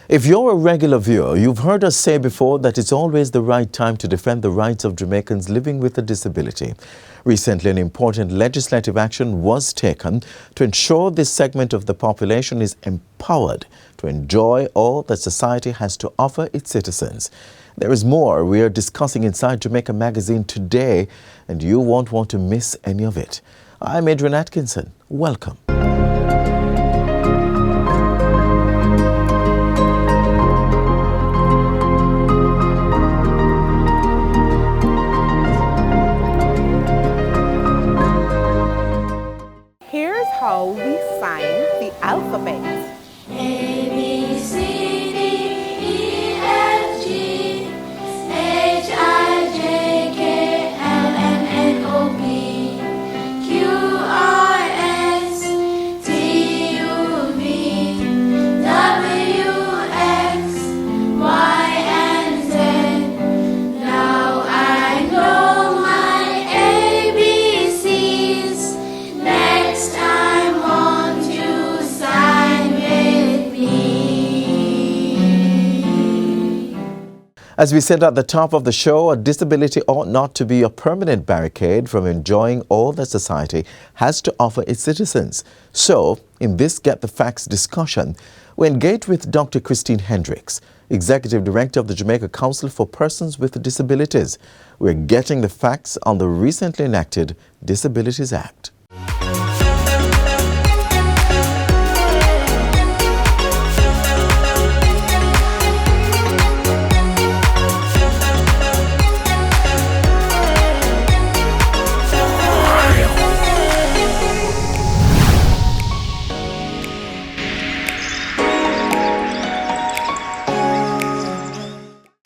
If you're a regular viewer, you've heard us say before that it's always the right time to defend the rights of Jamaicans living with a disability. Recently, an important legislative action was taken to ensure this segment of the population is empowered to enjoy all that society has to offer its citizens. There is more we are discussing inside Jamaica Magazine today, and you won't want to miss any of it. I'm Adrian Atkinson. Welcome. Here's how we sign the alphabet. A, B, C, D, E, F, G, H, I, J, K, L, M, N, O, P, Q, R, S, T, U, V, W, X, Y, and Z. Now I know my ABCs. Next time, won't you sign with me? As we said at the top of the show, a disability ought not to be a permanent barricade from enjoying all that society has to offer its citizens. So, in this Get the Facts discussion, we engage with Dr. Christine Hendricks, Executive Director of the Jamaica Council for Persons with Disabilities. We're getting the facts on the recently enacted Disabilities Act.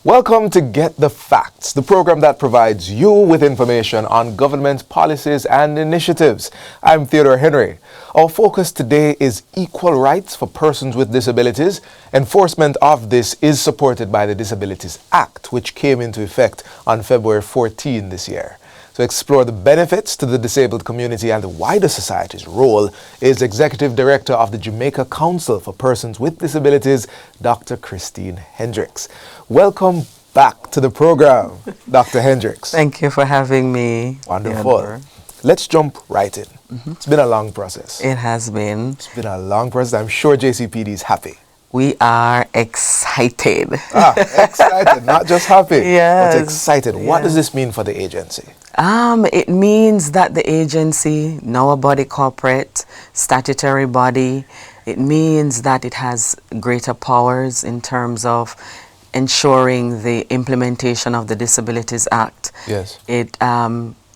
Welcome to Get the Facts, the program that provides you with information on government policies and initiatives. I'm Theodore Henry. Our focus today is equal rights for persons with disabilities. Enforcement of this is supported by the Disabilities Act, which came into effect on February 14 this year. To explore the benefits to the disabled community and the wider society's role is Executive Director of the Jamaica Council for Persons with Disabilities, Dr. Christine Hendricks. Welcome back to the program, Dr. Hendricks. Thank you for having me. Wonderful. Theodore. Let's jump right in. It's been a long process. It has been. It's been a long process. I'm sure JCPD is happy. We are excited. Excited, not just happy, Yes. but excited. What Yeah. does this mean for the agency? It means that the agency, now a body corporate, statutory body, it means that it has greater powers in terms of ensuring the implementation of the Disabilities Act. Yes.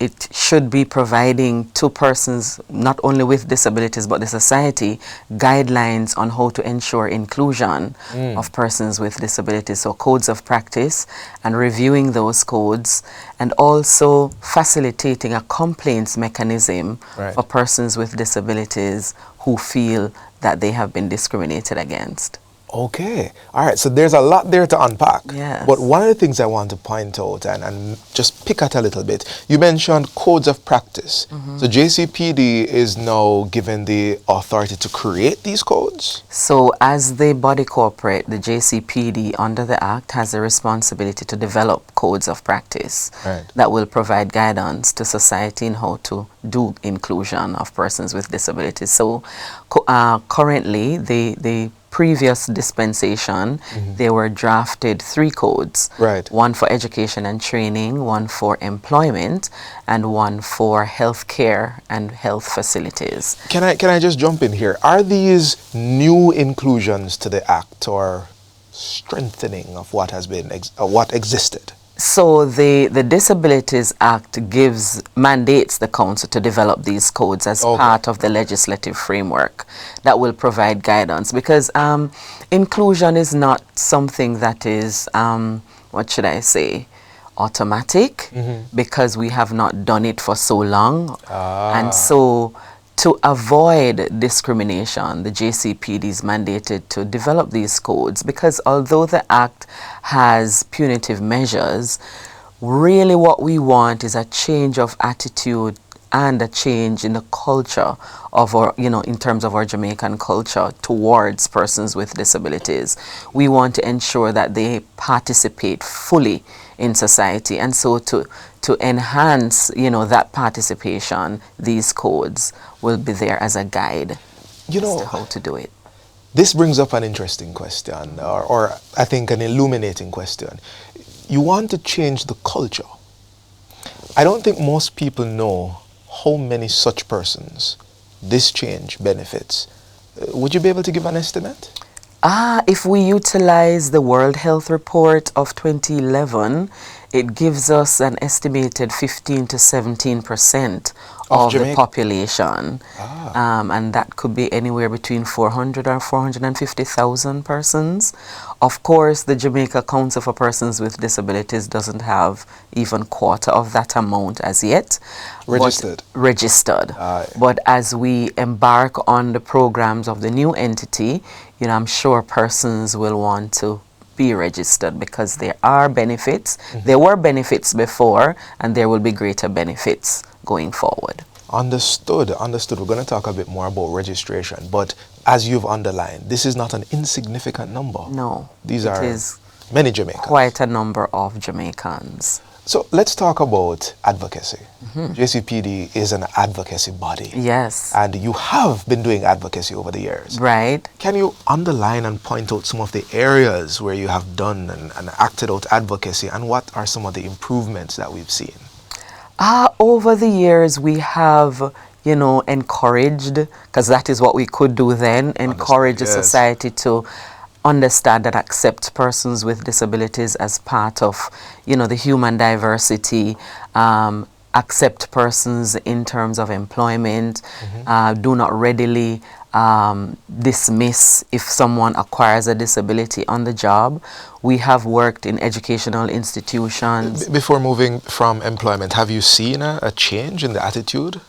It should be providing to persons not only with disabilities but the society guidelines on how to ensure inclusion of persons with disabilities. So codes of practice and reviewing those codes, and also facilitating a complaints mechanism for persons with disabilities who feel that they have been discriminated against. Okay. All right. So there's a lot there to unpack. Yes. But one of the things I want to point out and just pick at a little bit, you mentioned codes of practice. So JCPD is now given the authority to create these codes? So as the body corporate, the JCPD under the Act has the responsibility to develop codes of practice that will provide guidance to society in how to do inclusion of persons with disabilities. So currently the previous dispensation, they were drafted 3 codes. One for education and training, one for employment, and one for healthcare and health facilities. Can I just jump in here? Are these new inclusions to the Act or strengthening of what has been what existed? So the Disabilities Act mandates the council to develop these codes as part of the legislative framework that will provide guidance, because inclusion is not something that is, what should I say, automatic, because we have not done it for so long. And so to avoid discrimination, the JCPD is mandated to develop these codes, because although the Act has punitive measures, really what we want is a change of attitude and a change in the culture of our, in terms of our Jamaican culture towards persons with disabilities. We want to ensure that they participate fully in society, and so to enhance, that participation, these codes will be there as a guide as to how to do it. This brings up an interesting question, or I think an illuminating question. You want to change the culture. I don't think most people know how many such persons this change benefits. Would you be able to give an estimate? If we utilize the World Health Report of 2011, it gives us an estimated 15 to 17% of the population. And that could be anywhere between 400 or 450,000 persons. Of course, the Jamaica Council for Persons with Disabilities doesn't have even quarter of that amount as yet. Registered. But as we embark on the programs of the new entity, I'm sure persons will want to be registered, because there are benefits. There were benefits before, and there will be greater benefits going forward. Understood. We're going to talk a bit more about registration, but as you've underlined, this is not an insignificant number. No. These are many Jamaicans. Quite a number of Jamaicans. So let's talk about advocacy. JCPD is an advocacy body. Yes. And you have been doing advocacy over the years. Right. Can you underline and point out some of the areas where you have done and acted out advocacy, and what are some of the improvements that we've seen? Over the years, we have, encouraged, because that is what we could do then, encourage the society to understand and accept persons with disabilities as part of, the human diversity, accept persons in terms of employment, do not readily dismiss if someone acquires a disability on the job. We have worked in educational institutions. Before moving from employment, have you seen a change in the attitude?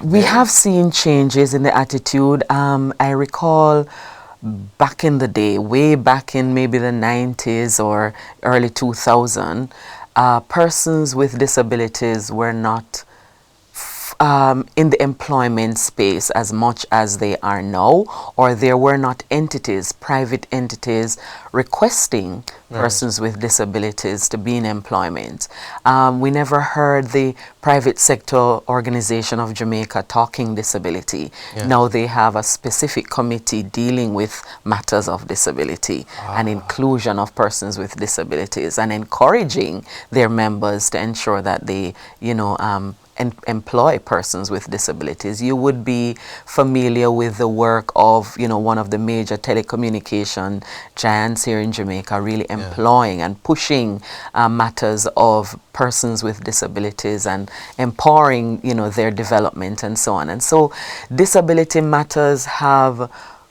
We have seen changes in the attitude. I recall back in the day, way back in maybe the 90s or early 2000, persons with disabilities were not in the employment space as much as they are now, or there were not private entities requesting persons with disabilities to be in employment. We never heard the private sector organization of Jamaica talking disability. Now they have a specific committee dealing with matters of disability and inclusion of persons with disabilities, and encouraging their members to ensure that they, employ persons with disabilities. You would be familiar with the work of, one of the major telecommunication giants here in Jamaica, really employing and pushing matters of persons with disabilities and empowering, their development and so on. And so disability matters have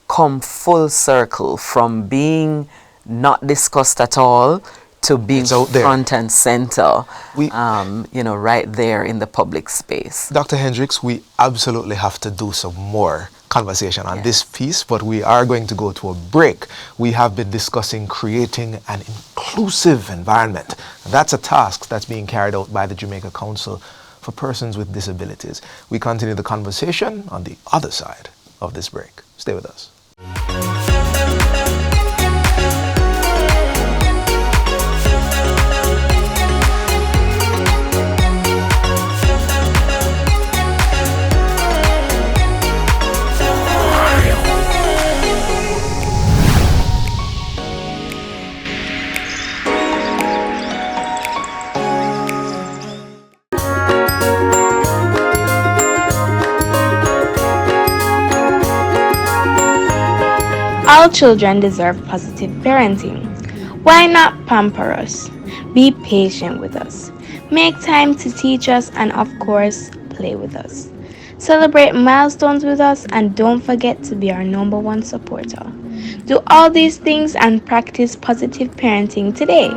come full circle from being not discussed at all to being front and center, right there in the public space. Dr. Hendricks, we absolutely have to do some more conversation on this piece, but we are going to go to a break. We have been discussing creating an inclusive environment. That's a task that's being carried out by the Jamaica Council for Persons with Disabilities. We continue the conversation on the other side of this break. Stay with us. All children deserve positive parenting. Why not pamper us? Be patient with us. Make time to teach us, and of course, play with us. Celebrate milestones with us, and don't forget to be our #1 supporter. Do all these things and practice positive parenting today.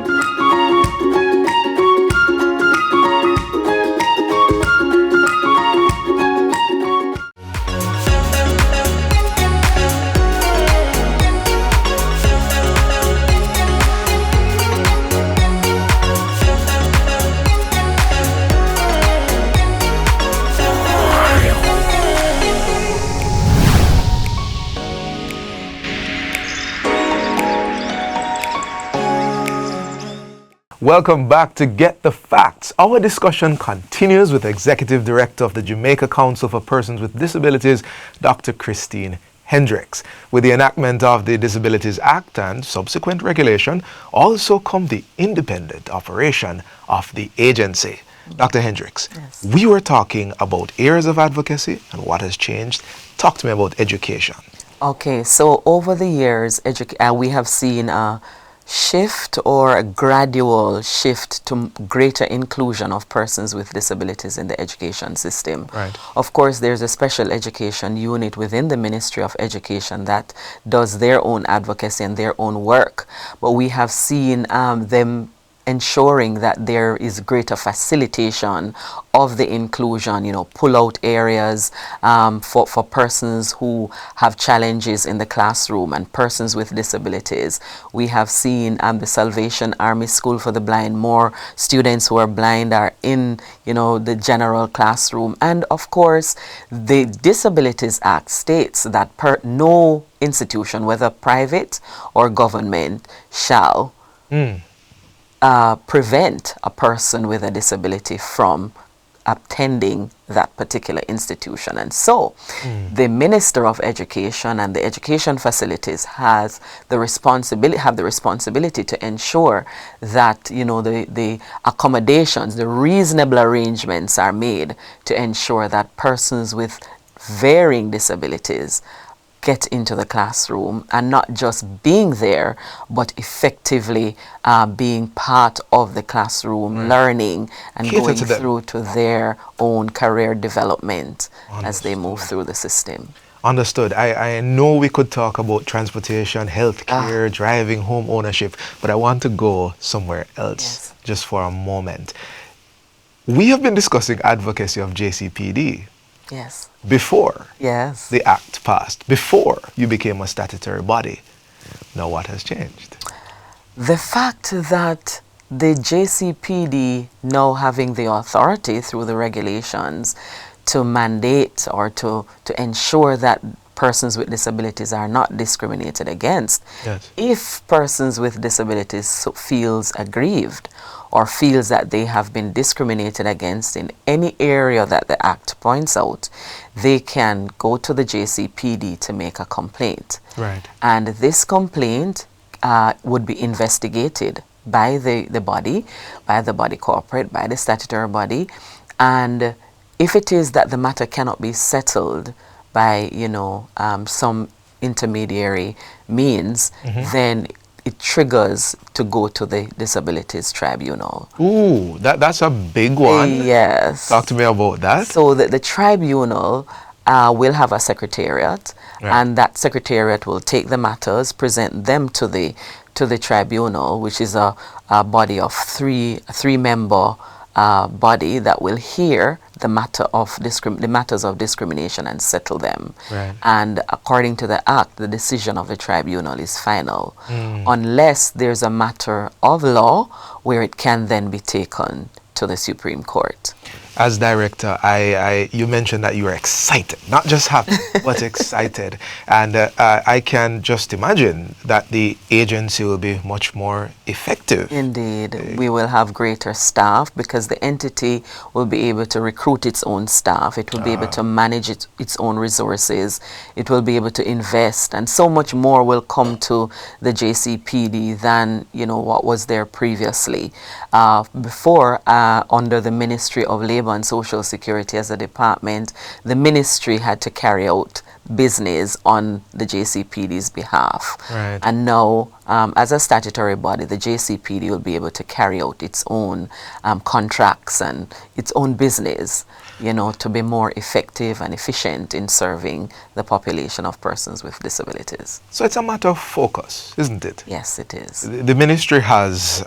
Welcome back to Get the Facts. Our discussion continues with Executive Director of the Jamaica Council for Persons with Disabilities, Dr. Christine Hendricks. With the enactment of the Disabilities Act and subsequent regulation, also come the independent operation of the agency. Dr. Hendricks, Yes. we were talking about areas of advocacy and what has changed. Talk to me about education. Okay, so over the years, we have seen a shift or a gradual shift to greater inclusion of persons with disabilities in the education system. Right. Of course, there's a special education unit within the Ministry of Education that does their own advocacy and their own work, but we have seen them ensuring that there is greater facilitation of the inclusion, pull out areas for persons who have challenges in the classroom and persons with disabilities. We have seen the Salvation Army School for the Blind, more students who are blind are in, the general classroom. And of course, the Disabilities Act states that no institution, whether private or government, shall prevent a person with a disability from attending that particular institution. And so the Minister of Education and the education facilities have the responsibility to ensure that the accommodations, the reasonable arrangements are made to ensure that persons with varying disabilities get into the classroom, and not just being there, but effectively being part of the classroom, learning and Cater going to them. through to their own career development as they move through the system. Understood. I know we could talk about transportation, healthcare, driving, home ownership, but I want to go somewhere else just for a moment. We have been discussing advocacy of JCPD Yes. before Yes. the act passed, before you became a statutory body. Now what has changed? The fact that the JCPD now having the authority through the regulations to mandate or to ensure that persons with disabilities are not discriminated against. Yes. If persons with disabilities feels aggrieved or feels that they have been discriminated against in any area that the Act points out, they can go to the JCPD to make a complaint. Right. And this complaint would be investigated by the body corporate, by the statutory body, and if it is that the matter cannot be settled by some intermediary means, then it triggers to go to the Disabilities Tribunal. Ooh, that's a big one. Yes. Talk to me about that. So the tribunal will have a secretariat, and that secretariat will take the matters, present them to the tribunal, which is a body of three-member body that will hear the matters of discrimination and settle them. Right. And according to the Act, the decision of the tribunal is final, unless there's a matter of law where it can then be taken to the Supreme Court. As director, you mentioned that you were excited, not just happy, but excited. And I can just imagine that the agency will be much more effective. Indeed. We will have greater staff because the entity will be able to recruit its own staff. It will be able to manage its own resources. It will be able to invest. And so much more will come to the JCPD than, what was there previously. Before, under the Ministry of Labor and Social Security as a department, the ministry had to carry out business on the JCPD's behalf. Right. And now, as a statutory body, the JCPD will be able to carry out its own contracts and its own business, to be more effective and efficient in serving the population of persons with disabilities. So it's a matter of focus, isn't it? Yes, it is. The ministry has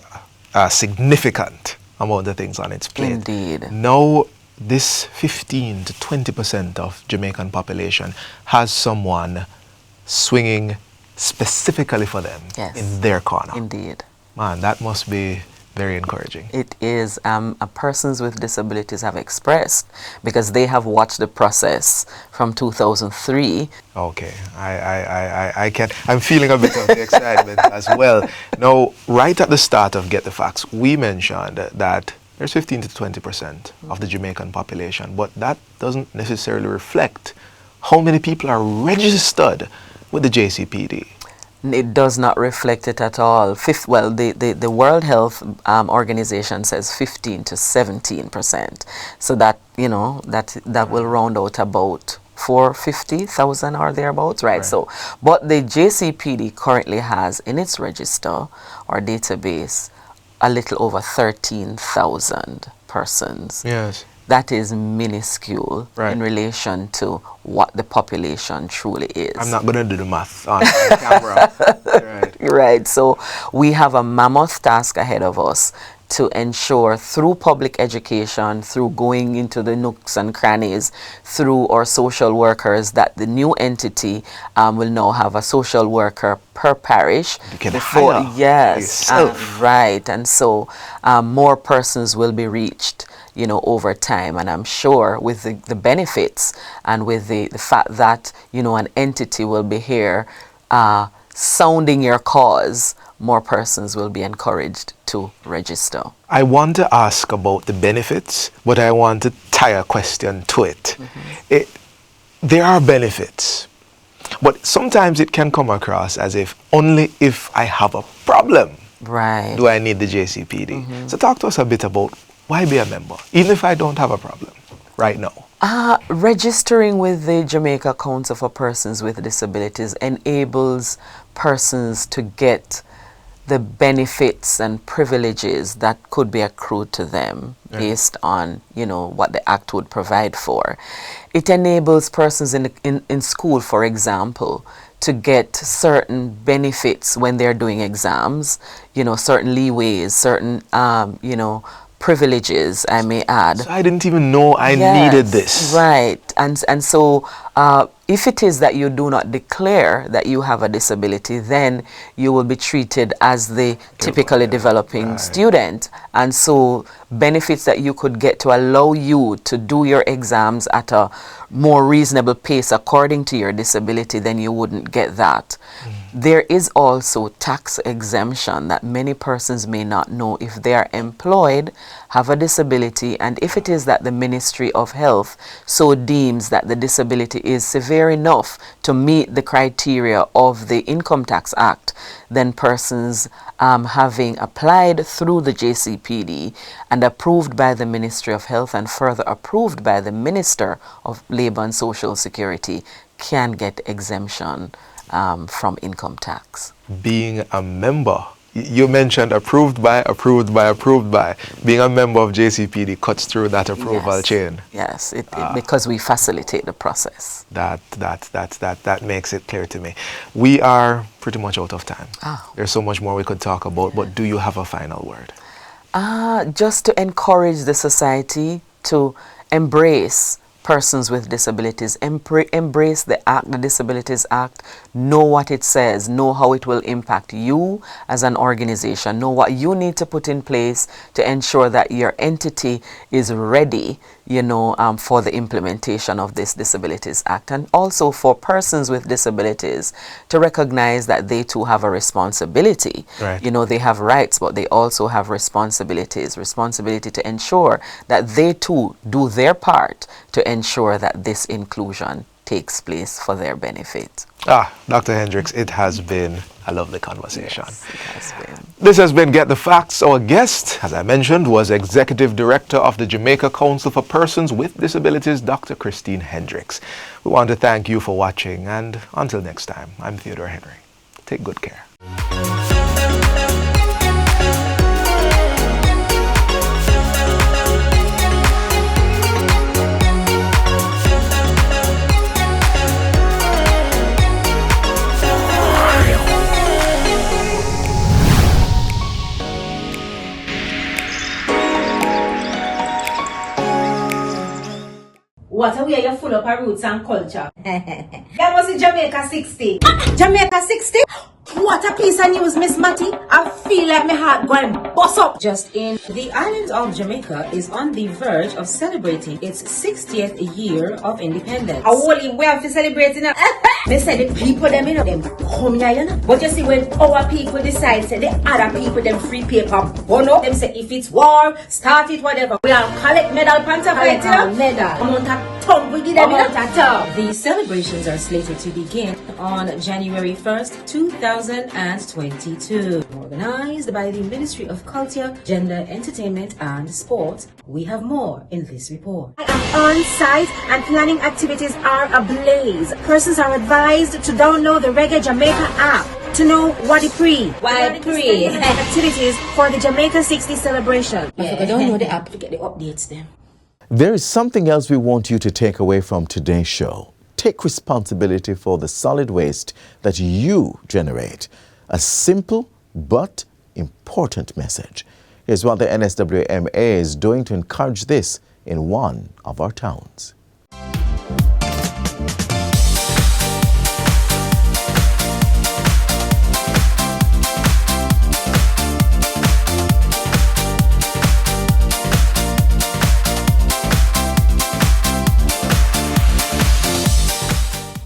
a significant amount of things on its plate. Indeed. Now, this 15 to 20% of Jamaican population has someone swinging specifically for them Yes. in their corner. Indeed. Man, that must be Very encouraging. It is. Persons with disabilities have expressed, because they have watched the process from 2003. Okay, I can. I'm feeling a bit of the excitement as well. Now, right at the start of Get the Facts, we mentioned that there's 15 to 20% of the Jamaican population, but that doesn't necessarily reflect how many people are registered with the JCPD. It does not reflect it at all. The World Health Organization says 15 to 17%. So that, that will round out about 450,000 or thereabouts, right? So, but the JCPD currently has in its register or database a little over 13,000 persons. Yes. That is minuscule in relation to what the population truly is. I'm not going to do the math on camera. Right. So we have a mammoth task ahead of us to ensure, through public education, through going into the nooks and crannies, through our social workers, that the new entity will now have a social worker per parish. You can hire yourself. Right. And so more persons will be reached, over time. And I'm sure with the benefits and with the fact that, an entity will be here sounding your cause, more persons will be encouraged to register. I want to ask about the benefits, but I want to tie a question to it. There are benefits, but sometimes it can come across as if only if I have a problem do I need the JCPD. So talk to us a bit about why be a member, even if I don't have a problem right now. Registering with the Jamaica Council for Persons with Disabilities enables persons to get the benefits and privileges that could be accrued to them based on, what the Act would provide for. It enables persons in school, for example, to get certain benefits when they're doing exams, certain leeways, certain, privileges, I may add. So I didn't even know I needed this. Right. And so if it is that you do not declare that you have a disability, then you will be treated as the typically developing student. And so benefits that you could get to allow you to do your exams at a more reasonable pace according to your disability, then you wouldn't get that. There is also tax exemption that many persons may not know if they are employed, have a disability, and if it is that the Ministry of Health so deems that the disability is severe enough to meet the criteria of the Income Tax Act, then persons having applied through the JCPD and approved by the Ministry of Health and further approved by the Minister of Labour and Social Security can get exemption from income tax. Being a member, you mentioned approved by. Being a member of JCPD cuts through that approval chain. Yes, because we facilitate the process. That makes it clear to me. We are pretty much out of time. There's so much more we could talk about, but do you have a final word? Just to encourage the society to embrace persons with disabilities, embrace the Act, the Disabilities Act, know what it says, know how it will impact you as an organization, know what you need to put in place to ensure that your entity is ready, for the implementation of this Disabilities Act. And also for persons with disabilities to recognize that they too have a responsibility. They have rights, but they also have responsibility to ensure that they too do their part to ensure that this inclusion takes place for their benefit. Dr. Hendricks, it has been a lovely conversation. Yes, it has been. This has been Get the Facts. Our guest, as I mentioned, was Executive Director of the Jamaica Council for Persons with Disabilities, Dr. Christine Hendricks. We want to thank you for watching, and until next time, I'm Theodore Henry. Take good care. What a way you're full of our roots and culture. That was in Jamaica 60. Jamaica 60? What a piece of news, Miss Matty. I feel like my heart going bust up. Just in, the island of Jamaica is on the verge of celebrating its 60th year of independence. A whole we have to celebrate it now. They say the people them, you know, them come here, you know. But you see, when our people decide, say the other people them free paper, burn up, them say if it's war, start it, whatever. We all collect medal panta for it, you know. Medal. Amount of tongue we give them, you know. The celebrations are slated to begin on January 1st, 2022. Organized by the Ministry of Culture, Gender, Entertainment and Sport. We have more in this report. I am on site and planning activities are ablaze. Persons are advised to download the Reggae Jamaica app to know what it pre. Activities for the Jamaica 60 celebration. Yeah. If you download the app to get the updates then. There is something else we want you to take away from today's show. Take responsibility for the solid waste that you generate. A simple but important message. Here's what the NSWMA is doing to encourage this in one of our towns.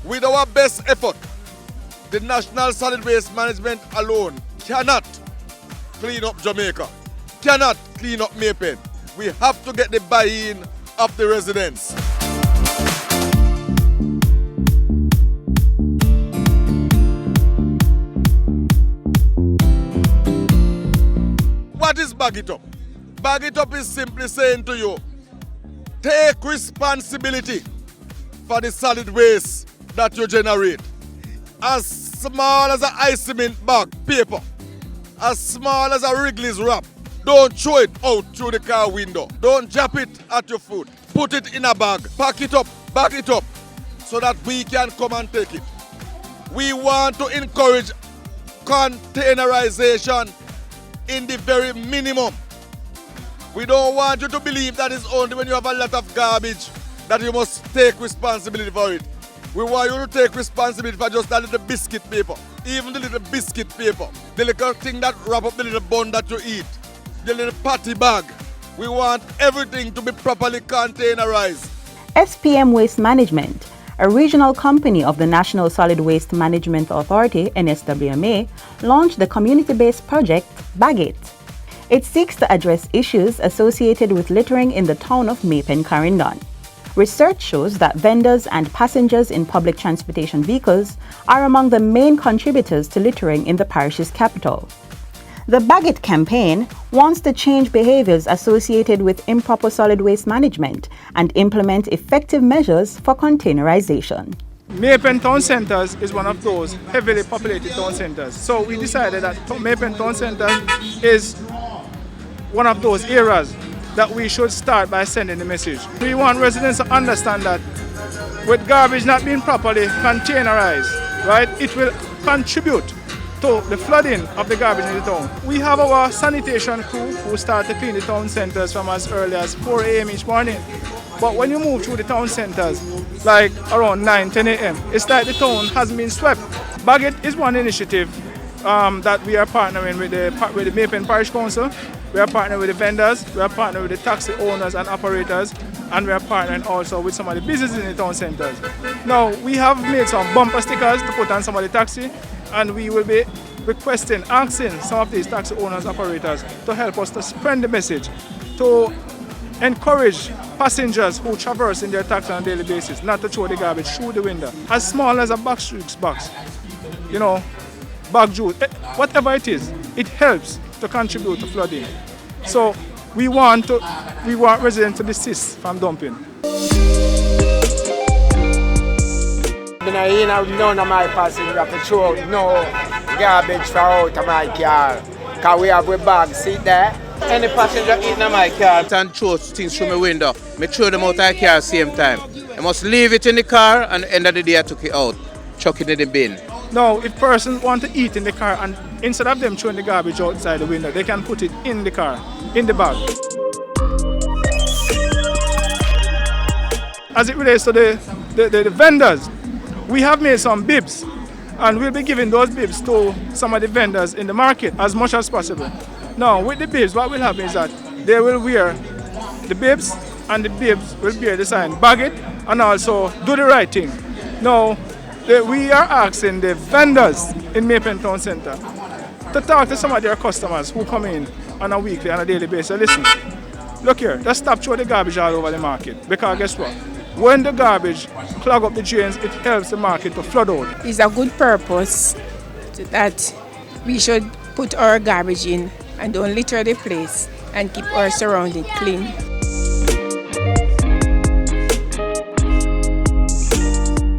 With our best effort, the National Solid Waste Management alone cannot clean up Jamaica, cannot clean up Maypen. We have to get the buy-in of the residents. What is Bag It Up? Bag It Up is simply saying to you, take responsibility for the solid waste that you generate. As small as an ice cement bag, paper, as small as a Wrigley's wrap, don't throw it out through the car window. Don't drop it at your foot. Put it in a bag, pack it up, bag it up, so that we can come and take it. We want to encourage containerization in the very minimum. We don't want you to believe that it's only when you have a lot of garbage that you must take responsibility for it. We want you to take responsibility for just that little biscuit paper, even the little biscuit paper, the little thing that wrap up the little bun that you eat, the little patty bag. We want everything to be properly containerized. SPM Waste Management, a regional company of the National Solid Waste Management Authority, NSWMA, launched the community-based project Bag It. It seeks to address issues associated with littering in the town of Maypen, Carindon. Research shows that vendors and passengers in public transportation vehicles are among the main contributors to littering in the parish's capital. The Bag It campaign wants to change behaviors associated with improper solid waste management and implement effective measures for containerization. Maypen Town Centers is one of those heavily populated town centers. So we decided that Maypen Town Center is one of those areas that we should start by sending the message. We want residents to understand that with garbage not being properly containerized, right, it will contribute to the flooding of the garbage in the town. We have our sanitation crew who start to clean the town centers from as early as 4 a.m. each morning. But when you move through the town centers, like around 9, 10 a.m., it's like the town hasn't been swept. Bag It is one initiative that we are partnering with the Maypen Parish Council. We are partnering with the vendors, we are partnering with the taxi owners and operators, and we are partnering also with some of the businesses in the town centers. Now, we have made some bumper stickers to put on some of the taxi, and we will be asking some of these taxi owners, operators to help us to spread the message, to encourage passengers who traverse in their taxi on a daily basis not to throw the garbage through the window. As small as a box, you know, bag juice, whatever it is, it helps to contribute to flooding. So we want residents to desist from dumping. None of my passengers have to throw no garbage from out of my car. Because we have a bag, sit there. Any passenger eating in my car and throw things through my window, I throw them out of the car at the same time. I must leave it in the car, and at the end of the day I took it out, chuck it in the bin. Now, if persons want to eat in the car, and instead of them throwing the garbage outside the window, they can put it in the car, in the bag. As it relates to the vendors, we have made some bibs And we'll be giving those bibs to some of the vendors in the market as much as possible. Now, with the bibs, what will happen is that they will wear the bibs, and the bibs will bear the sign, bag it, and also do the right thing. Now, we are asking the vendors in Maple Town Centre to talk to some of their customers who come in on a weekly and a daily basis. Listen, look here, just stop throwing the garbage all over the market, because guess what? When the garbage clog up the drains, it helps the market to flood out. It's a good purpose that we should put our garbage in and don't litter the place and keep our surroundings clean.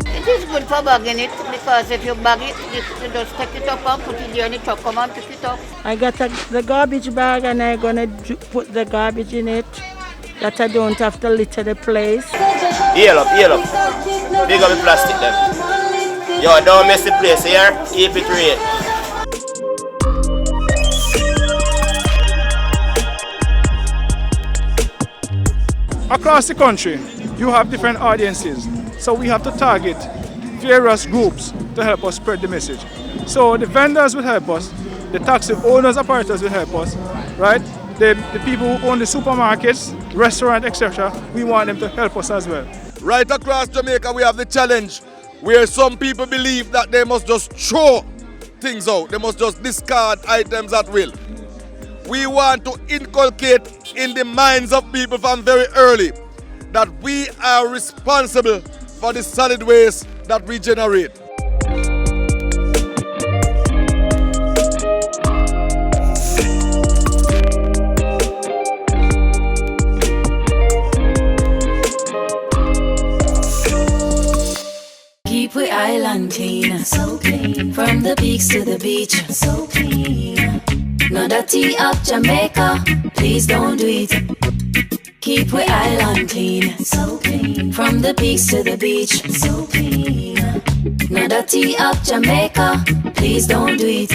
It is good for bagging it, because if you bag it, you just take it up and put it there in the truck, come and pick it up. I got the garbage bag and I'm going to put the garbage in it, that I don't have to litter the place. Heel up. Big up the plastic then. Yo, don't mess the place here, keep it real. Across the country, you have different audiences. So we have to target various groups to help us spread the message. So the vendors will help us, the taxi owners, operators will help us, right? The people who own the supermarkets, restaurants, etc., we want them to help us as well. Right across Jamaica, we have the challenge where some people believe that they must just throw things out. They must just discard items at will. We want to inculcate in the minds of people from very early that we are responsible for the solid waste that we generate. Keep we island clean, so clean. From the peaks to the beach, so clean. No dirty up Jamaica, please don't do it. Keep we island clean, so clean. From the peaks to the beach, so clean. No dirty up Jamaica, please don't do it.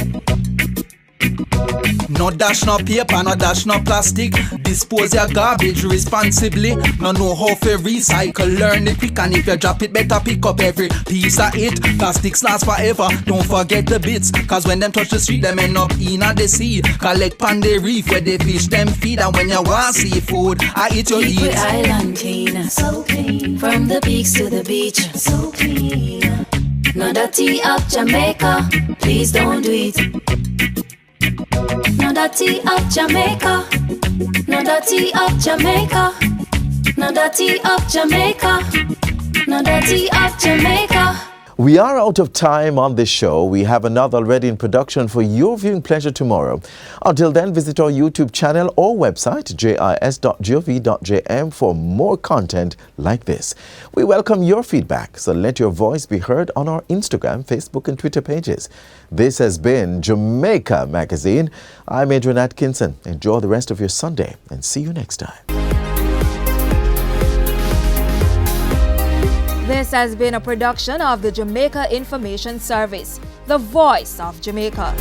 No dash no paper, no dash no plastic. Dispose your garbage responsibly. No know how to recycle, learn it quick. And if you drop it, better pick up every piece of it. Plastics last forever, don't forget the bits. Cause when them touch the street, them end up in the sea. Collect pan the reef where they fish them feed. And when you want seafood, I eat your Keep eat. we island clean, so clean. From the peaks to the beach, so clean. No dirty up Jamaica, please don't do it. No dirty up Jamaica, no dirty up Jamaica, no dirty up Jamaica, no dirty up Jamaica. We are out of time on this show. We have another already in production for your viewing pleasure tomorrow. Until then, visit our YouTube channel or website, jis.gov.jm, for more content like this. We welcome your feedback, so let your voice be heard on our Instagram, Facebook and Twitter pages. This has been Jamaica Magazine. I'm Adrian Atkinson. Enjoy the rest of your Sunday and see you next time. This has been a production of the Jamaica Information Service, the voice of Jamaica.